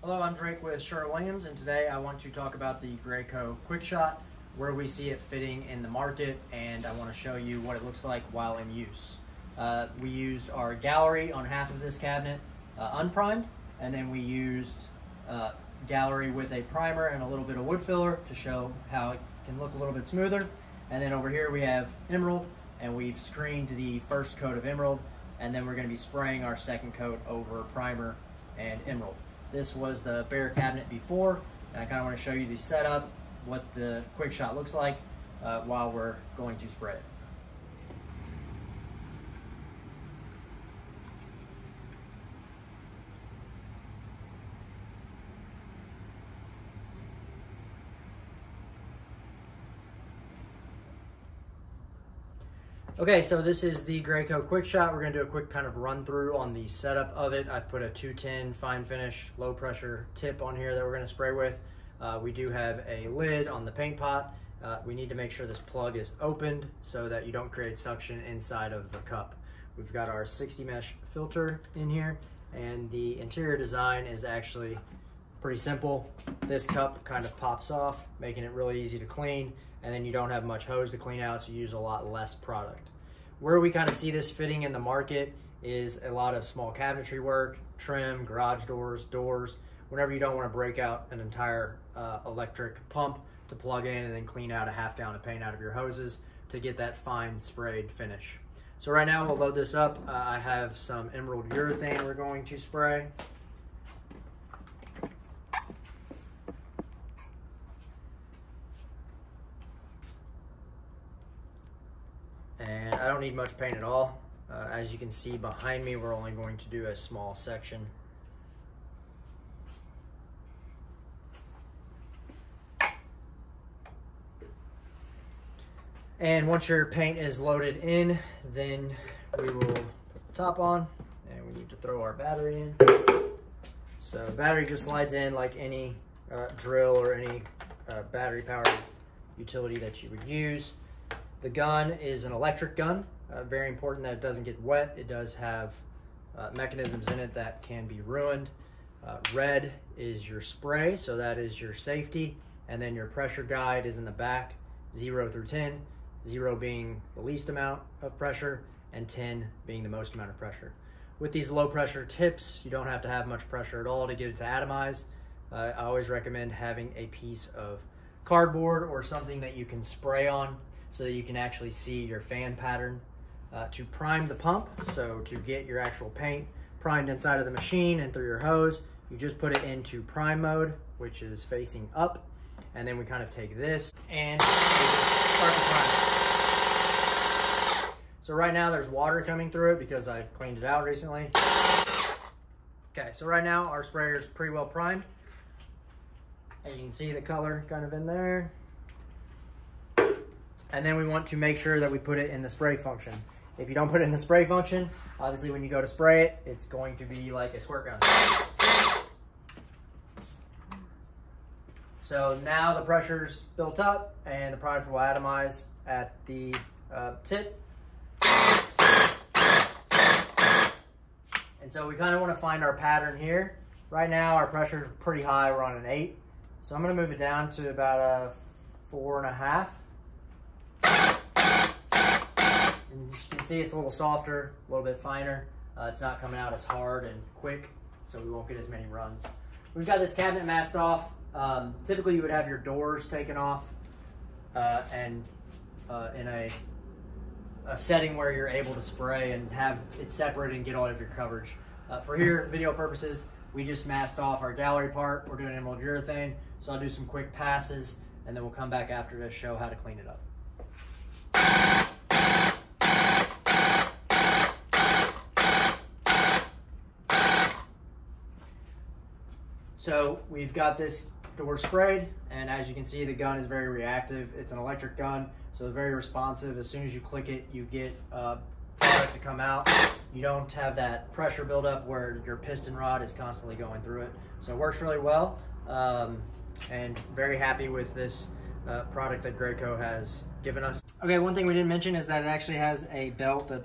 Hello, I'm Drake with Sherwin-Williams, and today I want to talk about the Graco Quickshot, where we see it fitting in the market, and I want to show you what it looks like while in use. We used our gallery on half of this cabinet unprimed, and then we used gallery with a primer and a little bit of wood filler to show how it can look a little bit smoother. And then over here we have emerald, and we've screened the first coat of emerald, and then we're going to be spraying our second coat over primer and emerald. This was the bare cabinet before, and I kind of want to show you the setup, what the Quickshot looks like while we're going to spray it. Okay, so this is the Graco Quickshot. We're going to do a quick kind of run through on the setup of it. I've put a 210 fine finish low pressure tip on here that we're going to spray with. We do have a lid on the paint pot. We need to make sure this plug is opened so that you don't create suction inside of the cup. We've got our 60 mesh filter in here, and the interior design is actually pretty simple. This cup kind of pops off, making it really easy to clean, and then you don't have much hose to clean out, so you use a lot less product. Where we kind of see this fitting in the market is a lot of small cabinetry work, trim, garage doors, whenever you don't want to break out an entire electric pump to plug in and then clean out a half gallon of paint out of your hoses to get that fine sprayed finish. So right now we'll load this up. I have some emerald urethane we're going to spray. And I don't need much paint at all. As you can see behind me, we're only going to do a small section. And once your paint is loaded in, then we will put the top on, and we need to throw our battery in. So the battery just slides in like any drill or any battery powered utility that you would use. The gun is an electric gun. Very important that it doesn't get wet. It does have mechanisms in it that can be ruined. Red is your spray, so that is your safety. And then your pressure guide is in the back, 0 through 10. 0 being the least amount of pressure, and 10 being the most amount of pressure. With these low pressure tips, you don't have to have much pressure at all to get it to atomize. I always recommend having a piece of cardboard or something that you can spray on so that you can actually see your fan pattern. To prime the pump, so to get your actual paint primed inside of the machine and through your hose, you just put it into prime mode, which is facing up, and then we kind of take this and start to prime it. So right now there's water coming through it because I've cleaned it out recently. Okay, so right now our sprayer is pretty well primed. And you can see the color kind of in there. And then we want to make sure that we put it in the spray function. If you don't put it in the spray function, obviously when you go to spray it, it's going to be like a squirt gun. So now the pressure's built up and the product will atomize at the tip. And so we kind of want to find our pattern here. Right now our pressure is pretty high, we're on an 8. So I'm going to move it down to about a 4.5. And you can see it's a little softer, a little bit finer. It's not coming out as hard and quick, so we won't get as many runs. We've got this cabinet masked off. Typically you would have your doors taken off and in a setting where you're able to spray and have it separated and get all of your coverage. For here, video purposes, we just masked off our gallery part. We're doing emerald urethane, so I'll do some quick passes and then we'll come back after to show how to clean it up. So we've got this door sprayed, and as you can see, the gun is very reactive. It's an electric gun, so it's very responsive. As soon as you click it, you get product to come out. You don't have that pressure buildup where your piston rod is constantly going through it. So it works really well, and very happy with this product that Graco has given us. Okay, one thing we didn't mention is that it actually has a belt that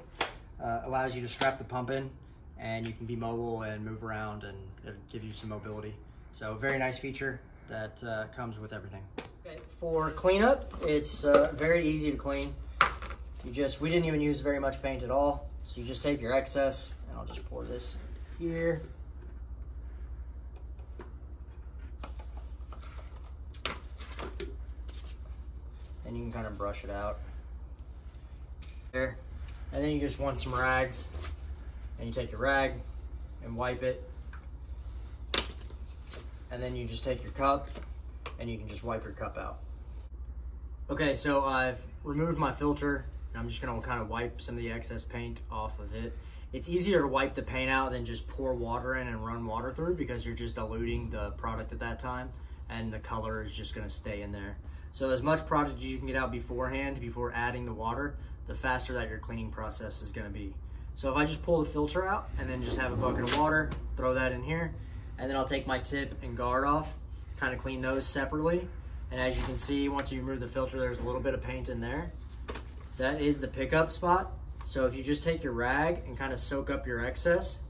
allows you to strap the pump in, and you can be mobile and move around, and it'll give you some mobility. So very nice feature that comes with everything. Okay, for cleanup, it's very easy to clean. We didn't even use very much paint at all. So you just take your excess, and I'll just pour this here. And you can kind of brush it out there. And then you just want some rags, and you take your rag and wipe it. And then you just take your cup and you can just wipe your cup out. Okay, so I've removed my filter and I'm just gonna kind of wipe some of the excess paint off of it. It's easier to wipe the paint out than just pour water in and run water through, because you're just diluting the product at that time and the color is just gonna stay in there. So as much product as you can get out beforehand, before adding the water, the faster that your cleaning process is gonna be. So if I just pull the filter out and then just have a bucket of water, throw that in here, and then I'll take my tip and guard off, kind of clean those separately. And as you can see, once you remove the filter, there's a little bit of paint in there. That is the pickup spot. So if you just take your rag and kind of soak up your excess,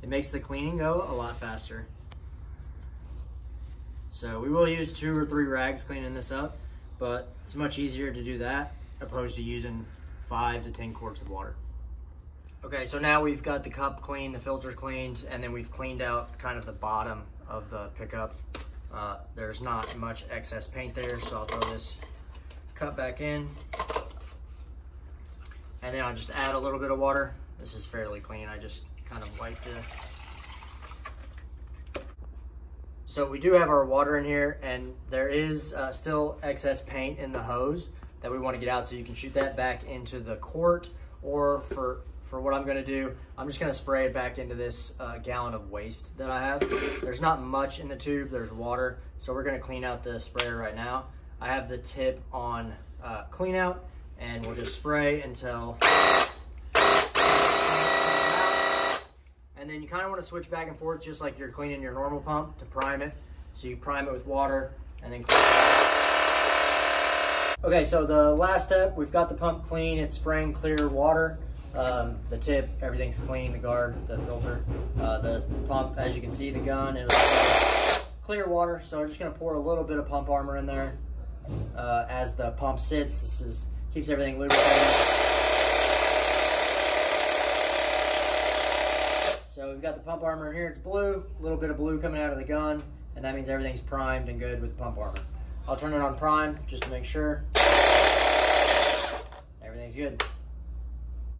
it makes the cleaning go a lot faster. So we will use 2 or 3 rags cleaning this up, but it's much easier to do that opposed to using 5 to 10 quarts of water. Okay, so now we've got the cup cleaned, the filter cleaned, and then we've cleaned out kind of the bottom of the pickup. There's not much excess paint there, so I'll throw this cup back in. And then I'll just add a little bit of water. This is fairly clean, I just kind of wiped it. So we do have our water in here, and there is still excess paint in the hose that we want to get out, so you can shoot that back into the quart, or for what I'm gonna do, I'm just gonna spray it back into this gallon of waste that I have. There's not much in the tube, there's water, so we're gonna clean out the sprayer right now. I have the tip on clean out, and we'll just spray until, and then you kind of want to switch back and forth just like you're cleaning your normal pump to prime it. So you prime it with water and then clean it. Okay, so the last step, we've got the pump clean, it's spraying clear water. The tip, everything's clean, the guard, the filter, the pump, as you can see, the gun, it's clear water. So I'm just gonna pour a little bit of pump armor in there as the pump sits. This keeps everything lubricated. So we've got the pump armor in here, it's blue, a little bit of blue coming out of the gun, and that means everything's primed and good with the pump armor. I'll turn it on prime just to make sure everything's good.